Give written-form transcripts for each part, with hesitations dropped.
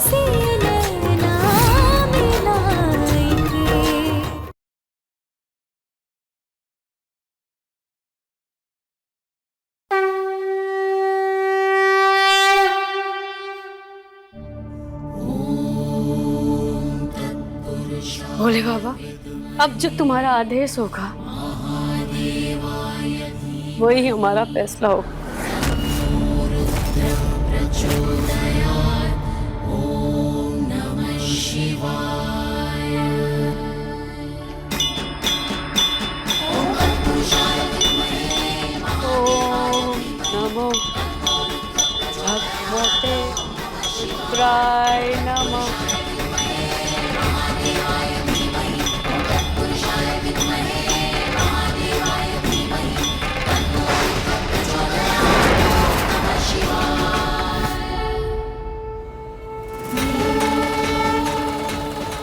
से नैना मिलाएंगे। भोले बाबा, अब जो तुम्हारा आदेश होगा वही हमारा फैसला होगा। ओम नमो भगवते रुद्राय नमः।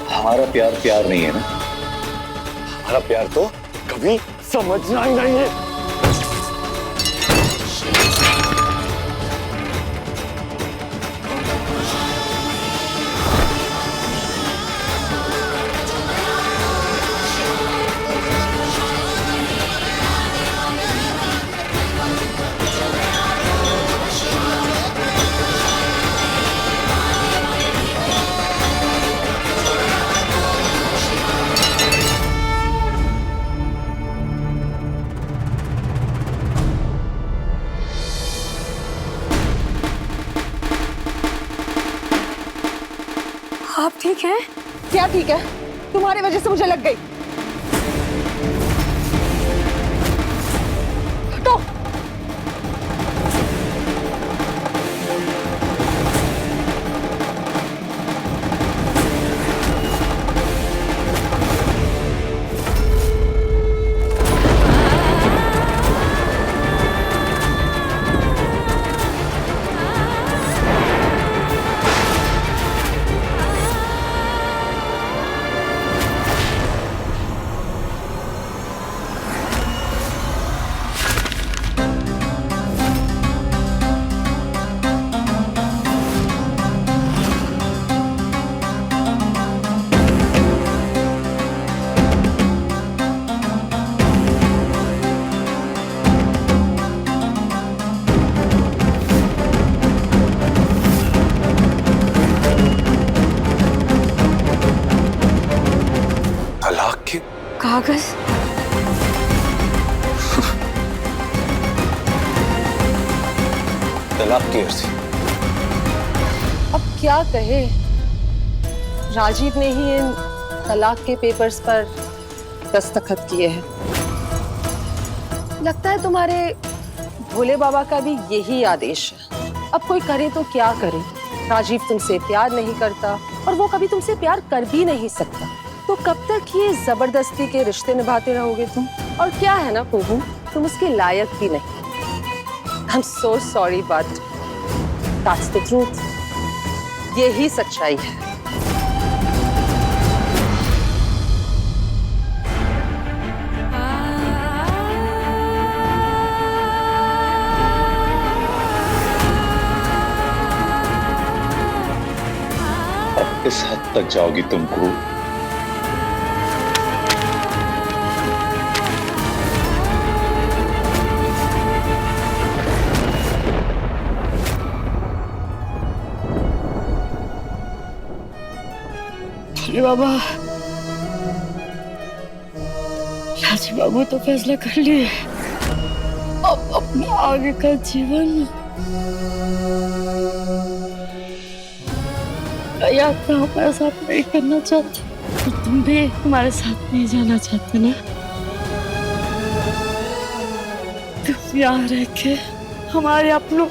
हमारा प्यार प्यार नहीं है ना, हमारा प्यार तो कभी समझना ही नहीं है। आप ठीक हैं? क्या ठीक है? तुम्हारी वजह से मुझे लग गई। हटो। तलाक के कागज? तलाक की अर्जी। अब क्या कहे, राजीव ने ही इन तलाक के पेपर्स पर दस्तखत किए हैं। लगता है तुम्हारे भोले बाबा का भी यही आदेश है। अब कोई करे तो क्या करे, राजीव तुमसे प्यार नहीं करता और वो कभी तुमसे प्यार कर भी नहीं सकता। तो कब तक ये जबरदस्ती के रिश्ते निभाते रहोगे तुम? और क्या है ना कुहू, तुम उसके लायक भी नहीं। I am so sorry but that's the truth. यही सच्चाई है। अब किस हद तक जाओगी तुम गुरु? बाबा, राजी बाबू तो फैसला कर लिए। अब अपने आगे का जीवन यात्रा हमारे साथ नहीं करना चाहते तो तुम भी हमारे साथ नहीं जाना चाहते ना? तुम यहाँ रह के हमारे अपनों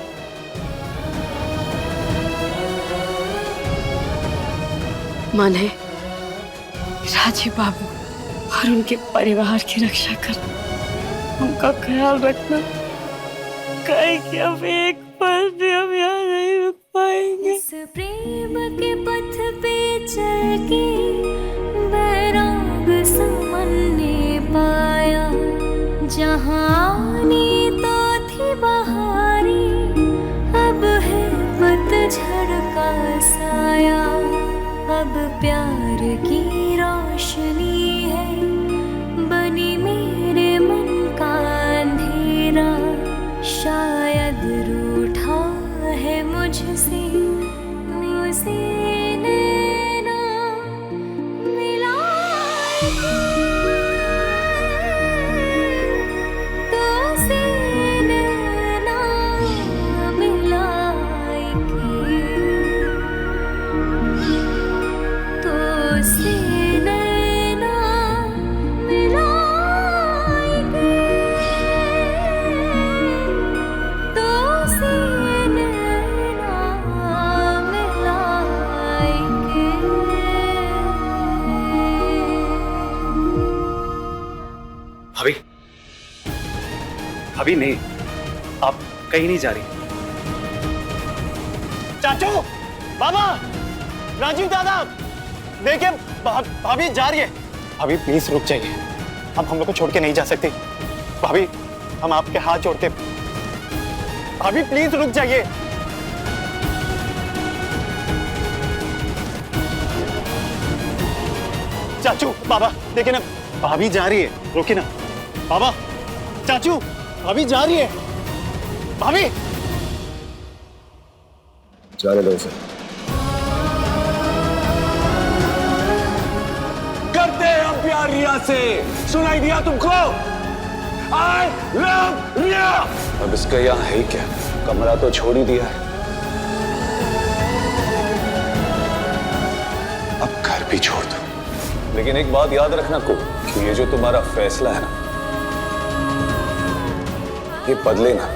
माने राजीव बाबू और उनके परिवार की रक्षा करना, उनका ख्याल रखना। कहीं कि अब एक पल भी हम यहाँ नहीं रुक पाएंगे। इस प्रेम के पथ पे चल के बैराग समन ने पाया, जहाँ आनी तो थी बहारी, अब है पतझड़ का साया। अब प्यार की रोशनी है बनी मेरे मन का अंधेरा, शायद रूठा है मुझसे उसे नैना मिलाए तो उसे नैना मिलाए तो उसे नैना मिलाए तो उसे नैना भाभी, भाभी नहीं, आप कहीं नहीं जा रही। चाचू, बाबा, राजीव दादा, देखिए भाभी जा रही है। भाभी प्लीज रुक जाइए, अब हम लोग को छोड़ के नहीं जा सकती। भाभी, हम आपके हाथ जोड़ते। भाभी प्लीज रुक जाइए। चाचू, बाबा, देखिए ना, भाभी जा रही है, रुकिए ना। बाबा, चाचू, भाभी जा रही है। भाभी जाने दो उसे। करते हैं हम प्यार रिया से, सुनाई दिया तुमको? आई लव रिया। अब इसका यहाँ है क्या? कमरा तो छोड़ ही दिया है, अब घर भी छोड़ दो। लेकिन एक बात याद रखना को, कि ये जो तुम्हारा फैसला है ना, ये बदले ना।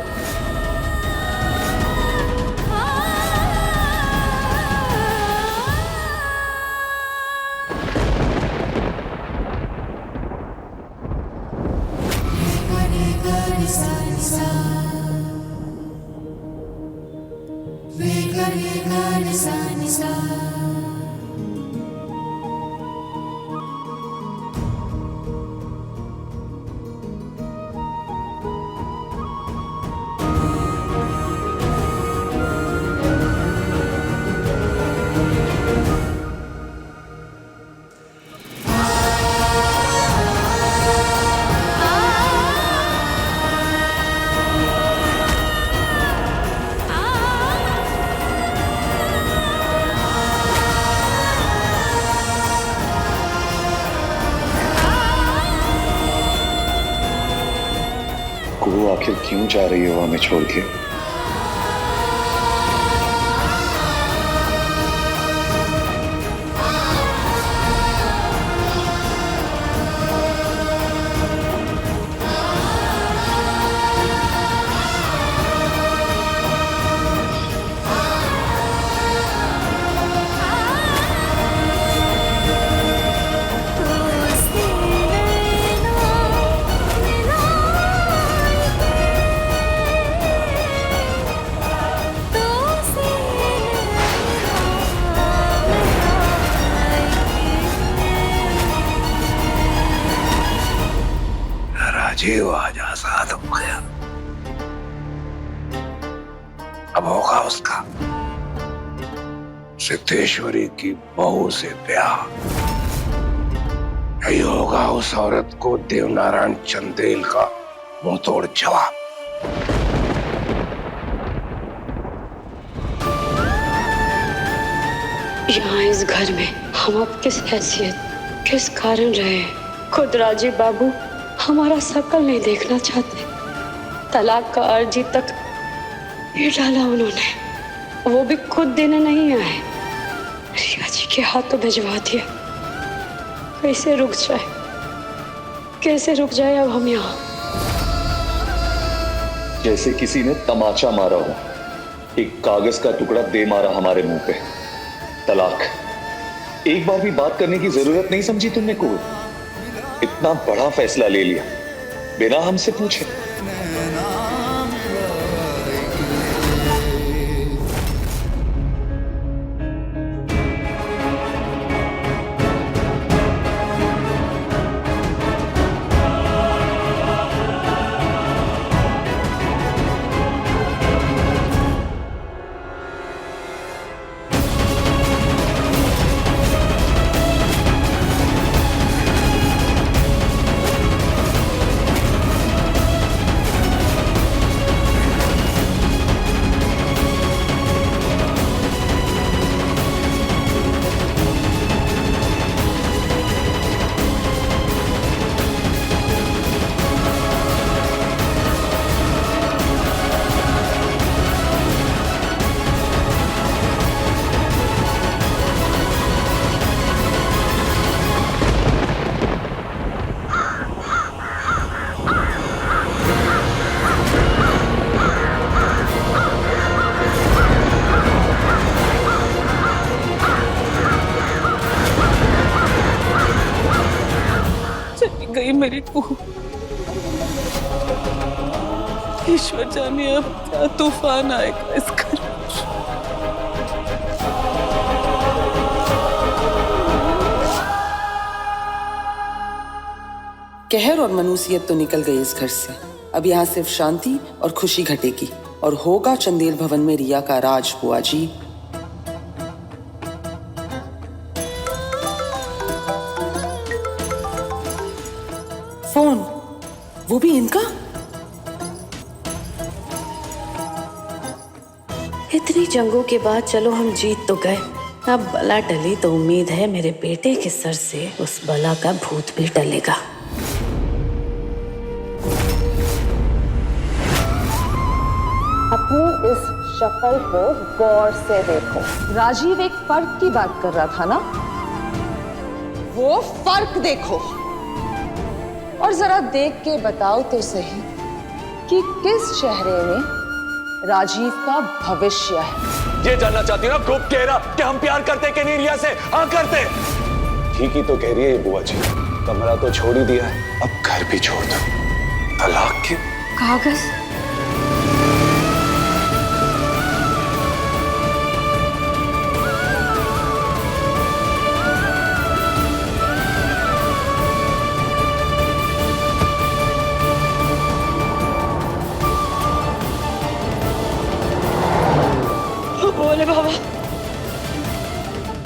वो आखिर क्यों जा रही है वो हमें छोड़ के? राजीव आज आजाद हो गया, अब होगा उसका सिद्धेश्वरी की बहू से प्यार। यही होगा उस औरत को देवनारायण चंदेल का मुंह तोड़ जवाब। यहाँ इस घर में हम अब किस हैसियत, किस कारण रहे? खुद राजीव बाबू हमारा शकल नहीं देखना चाहते। तलाक का अर्जी तक ये डाला उन्होंने, वो भी खुद देने नहीं आए, रिया जी के हाथों भिजवा दिया। कैसे रुक जाए, कैसे रुक जाए अब हम यहाँ? जैसे किसी ने तमाचा मारा हो, एक कागज का टुकड़ा दे मारा हमारे मुंह पे। तलाक, एक बार भी बात करने की जरूरत नहीं समझी तुमने? कोई इतना बड़ा फैसला ले लिया बिना हमसे पूछे। गई मेरी कुहू। ईश्वर जाने अब क्या तूफान आएगा इस घर में। कहर और मनुष्यत तो निकल गई इस घर से। अब यहाँ सिर्फ शांति और खुशी घटेगी और होगा चंदेल भवन में रिया का राज। बुआ जी, फोन वो भी इनका। इतनी जंगों के बाद चलो हम जीत तो गए, अब बला टली तो उम्मीद है मेरे बेटे के सर से उस बला का भूत भी टलेगा। अपनी इस शक्ल को गौर से देखो। राजीव एक फर्क की बात कर रहा था ना, वो फर्क देखो और जरा देख के बताओ तो सही कि किस चेहरे में राजीव का भविष्य है। ये जानना चाहती हूँ ना खूब गहरा कि हम प्यार करते कि नहीं रिया से? हाँ करते। ठीक ही तो कह रही है बुआ जी, कमरा तो छोड़ ही दिया है, अब घर भी छोड़ दो। तलाक क्यों? कागज बोले बाबा,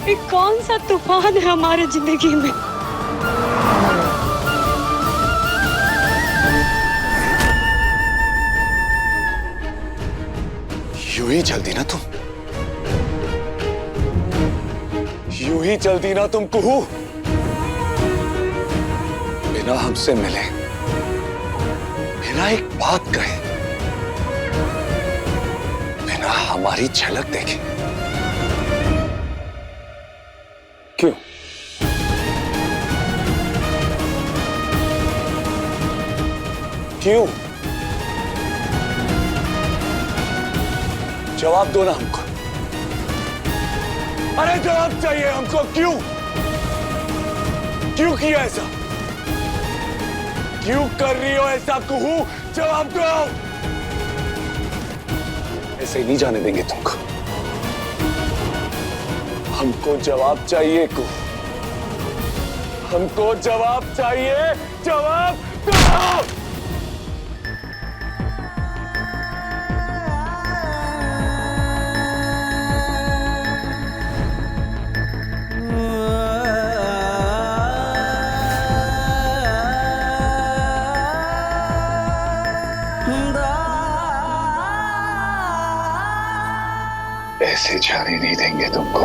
ये कौन सा तूफान है हमारे जिंदगी में? यूं ही चलती ना तुम, यूं ही चलती ना तुम कुहू, बिना हमसे मिले, बिना एक बात कहे, बिना हमारी झलक देखे। क्यों? क्यों? जवाब दो ना हमको। अरे जवाब चाहिए हमको। क्यों? क्यों किया ऐसा? क्यों कर रही हो ऐसा कुहू? जवाब दो। ऐसे ही नहीं जाने देंगे तुमको। हमको जवाब चाहिए कुहू, हमको जवाब चाहिए। जवाब दो। ऐसे जाने नहीं देंगे तुमको।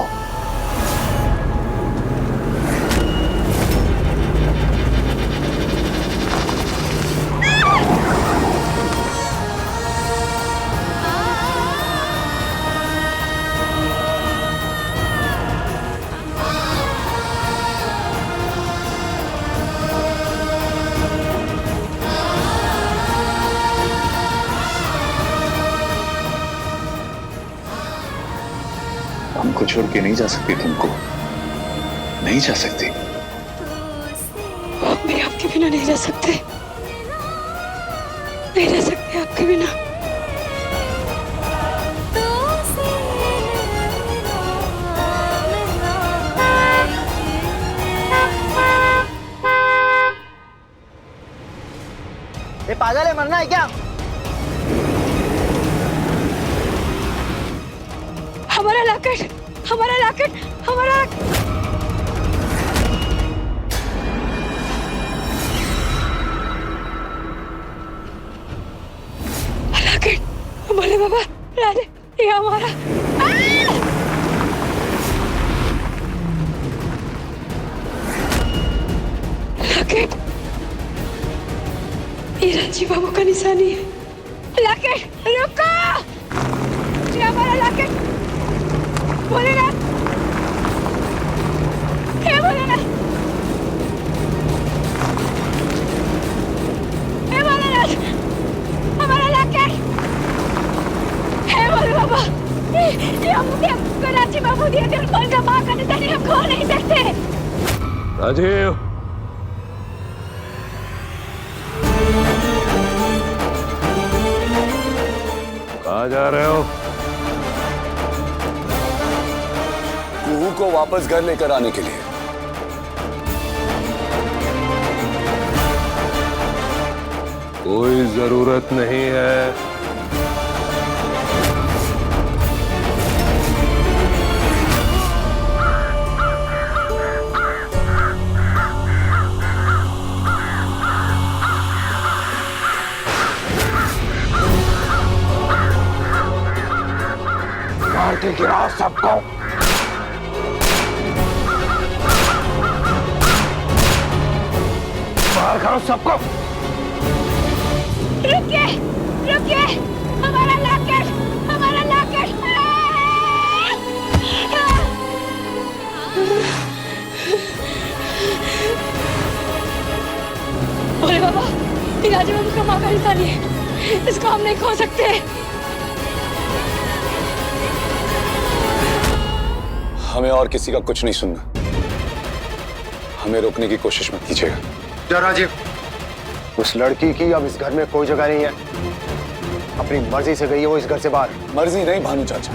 हमको छोड़ के नहीं जा सकती, तुमको नहीं जा सकती। हम भी आपके बिना नहीं रह सकते, नहीं रह सकते आपके बिना। ये पागल है, मरना है क्या? हमारा लॉकेट, हमारा लॉकेट, हमारा लॉकेट। बोले बाबा, राधे, ये हमारा। लॉकेट, ये राजीव बाबू का निशानी है। लॉकेट, रुको, ये हमारा लॉकेट। भोलेनाथ, हे भोलेनाथ, हे भोलेनाथ, हमारा लॉकेट। हे भोले बाबा, ये हमको राजीव बाबू दिए थे, उनका माँ का निशानी हम खो नहीं सकते। राजीव, कहाँ जा रहे हो? कुहू को वापस घर लेकर आने के लिए। कोई जरूरत नहीं है। मार के गिराओ सबको। मार खाओ सबको। रुकिए, रुकिए, हमारा लॉकेट, हमारा लॉकेट। बोले बाबा, राजी बाबू का माँ का इंसान है, इसको हम नहीं खो सकते। हमें और किसी का कुछ नहीं सुनना। हमें रोकने की कोशिश मत कीजिएगा। जा राजीव, उस लड़की की अब इस घर में कोई जगह नहीं है। अपनी मर्जी से गई है वो इस घर से बाहर। मर्जी नहीं भानु चाचा,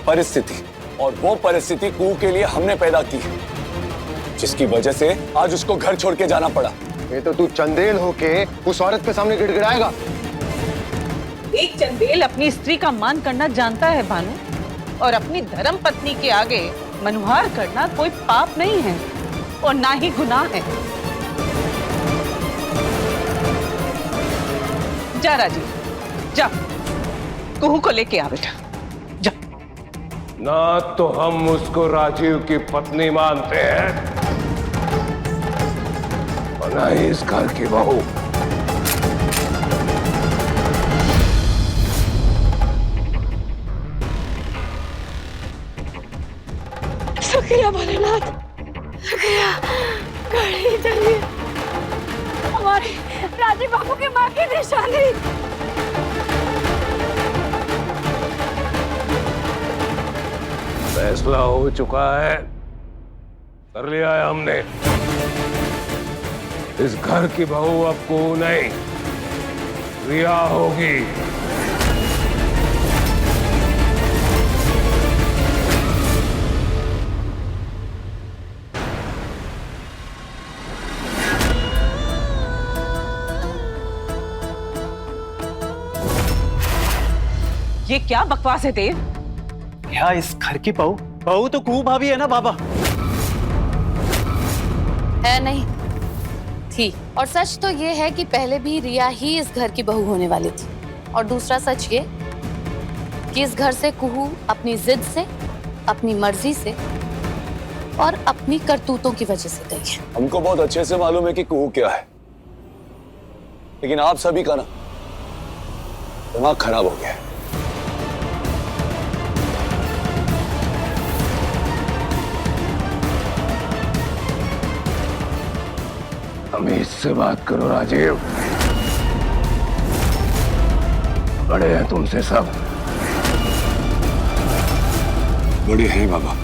परिस्थिति। और वो परिस्थिति कुहू के लिए हमने पैदा की है, जिसकी वजह से आज उसको घर छोड़ के जाना पड़ा। ये तो तू चंदेल होके उस औरत के सामने गिड़गिड़ाएगा। एक चंदेल अपनी स्त्री का मान करना जानता है भानु, और अपनी धर्म पत्नी के आगे मनुहार करना कोई पाप नहीं है और ना ही गुनाह है। जा राजीव, जा कुहू को लेके आ बेटा, जा। ना तो हम उसको राजीव की पत्नी मानते हैं और ना ही इस घर की बहू। शुक्रिया भोलेनाथ, शुक्रिया। गाड़ी चलिए, हमारे राजीव बाबू के माँ की निशानी। फैसला हो चुका है, कर लिया है हमने। इस घर की बहू अब कुहू नहीं, रिया होगी। ये क्या बकवास है देव? क्या इस घर की बहू? बहू तो कुहू भाभी है ना बाबा। है नहीं थी। और सच तो ये है कि पहले भी रिया ही इस घर की बहू होने वाली थी। और दूसरा सच ये कि इस घर से कुहू अपनी जिद से, अपनी मर्जी से और अपनी करतूतों की वजह से गई है। हमको बहुत अच्छे से मालूम है कि कुहू क्या है, लेकिन आप सभी का ना दिमाग खराब हो गया है। तमीज से बात करो राजीव, बड़े हैं तुमसे सब। बड़े हैं बाबा,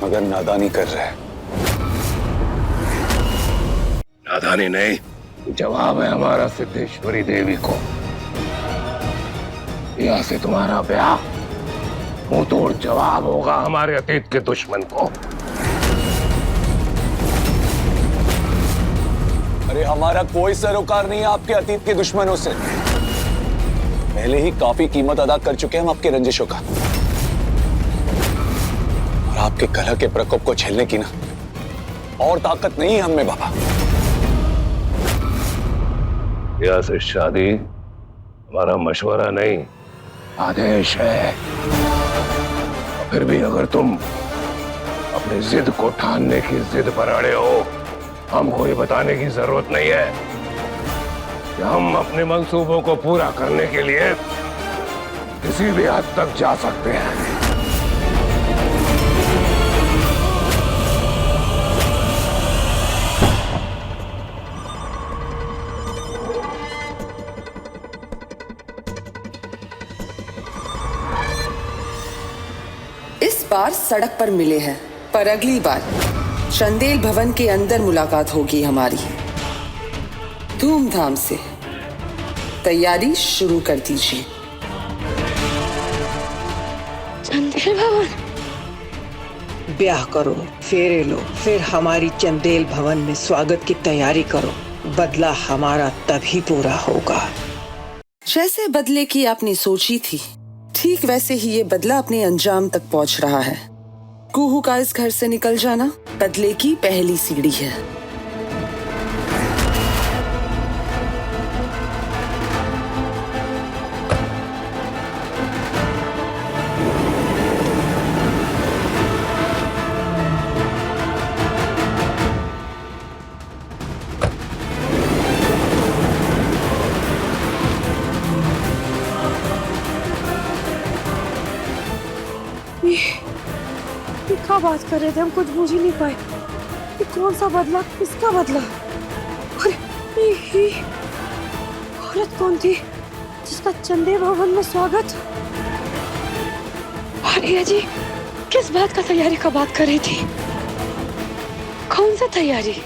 मगर नादानी कर रहे हैं। नादानी नहीं, जवाब है हमारा सिद्धेश्वरी देवी को। यहाँ से तुम्हारा ब्याह मुंह तोड़ जवाब होगा हमारे अतीत के दुश्मन को। अरे हमारा कोई सरोकार नहीं है आपके अतीत के दुश्मनों से। पहले ही काफी कीमत अदा कर चुके हैं हम आपके रंजिशों का, और आपके कलह के प्रकोप को झेलने की ना और ताकत नहीं है हमें बाबा। रिया से शादी हमारा मशवरा नहीं, आदेश है। फिर भी अगर तुम अपनी जिद को ठानने की जिद पर अड़े हो, हमको ये बताने की जरूरत नहीं है कि हम अपने मंसूबों को पूरा करने के लिए किसी भी हद तक जा सकते हैं। इस बार सड़क पर मिले हैं, पर अगली बार चंदेल भवन के अंदर मुलाकात होगी हमारी, धूमधाम से। तैयारी शुरू कर दीजिए। चंदेल भवन ब्याह करो, फेरे लो, फिर हमारी चंदेल भवन में स्वागत की तैयारी करो। बदला हमारा तभी पूरा होगा। जैसे बदले की आपने सोची थी, ठीक वैसे ही ये बदला अपने अंजाम तक पहुंच रहा है। कुहू का इस घर से निकल जाना बदले की पहली सीढ़ी है। क्या बात कर रहे थे, हम कुछ बूझ ही नहीं पाए। ये कौन सा बदला, किसका बदला? अरे ये औरत कौन थी जिसका चंदेल भवन में स्वागत? अरे जी, किस बात का तैयारी का बात कर रही थी? कौन सा तैयारी?